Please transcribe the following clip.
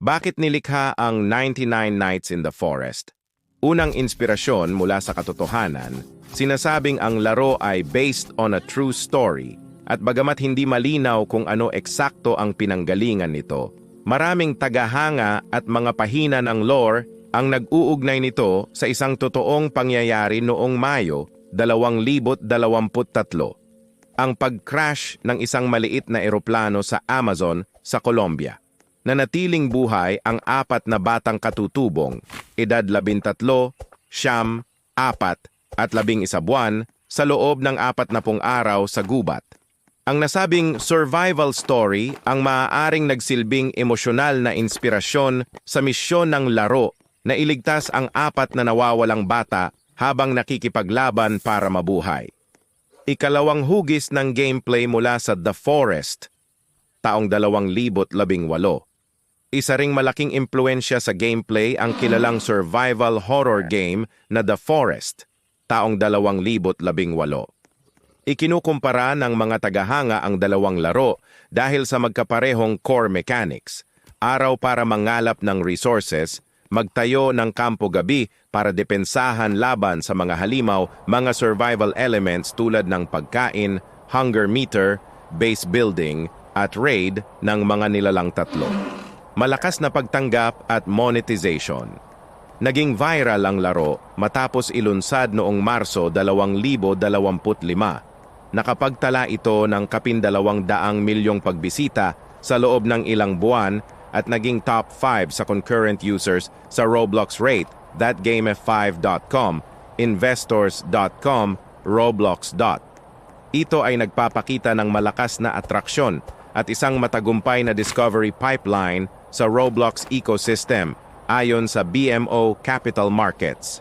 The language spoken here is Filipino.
Bakit nilikha ang 99 Nights in the Forest? Unang inspirasyon mula sa katotohanan, sinasabing ang laro ay based on a true story at bagamat hindi malinaw kung ano eksakto ang pinanggalingan nito, maraming tagahanga at mga pahina ng lore ang nag-uugnay nito sa isang totoong pangyayari noong Mayo 2023. Ang pag-crash ng isang maliit na eroplano sa Amazon sa Colombia. Nanatiling buhay ang 4 na batang katutubong, edad 13, 9, 4 at 11 buwan sa loob ng 40 araw sa gubat. Ang nasabing survival story ang maaaring nagsilbing emosyonal na inspirasyon sa misyon ng laro na iligtas ang 4 na nawawalang bata habang nakikipaglaban para mabuhay. Ikalawang hugis ng gameplay mula sa The Forest, taong 2018. Isa ring malaking impluensya sa gameplay ang kilalang survival horror game na The Forest, taong 2018. Ikinukumpara ng mga tagahanga ang dalawang laro dahil sa magkaparehong core mechanics, araw para mangalap ng resources, magtayo ng kampo gabi para depensahan laban sa mga halimaw, mga survival elements tulad ng pagkain, hunger meter, base building, at raid ng mga nilalang tatlo. Malakas na pagtanggap at monetization. Naging viral ang laro matapos ilunsad noong Marso 2025. Nakapagtala ito ng 12 milyong pagbisita sa loob ng ilang buwan at naging top 5 sa concurrent users sa Roblox Rate, ThatGameF5.com, Investors.com, Roblox. Ito ay nagpapakita ng malakas na atraksyon at isang matagumpay na discovery pipeline sa Roblox ecosystem ayon sa BMO Capital Markets.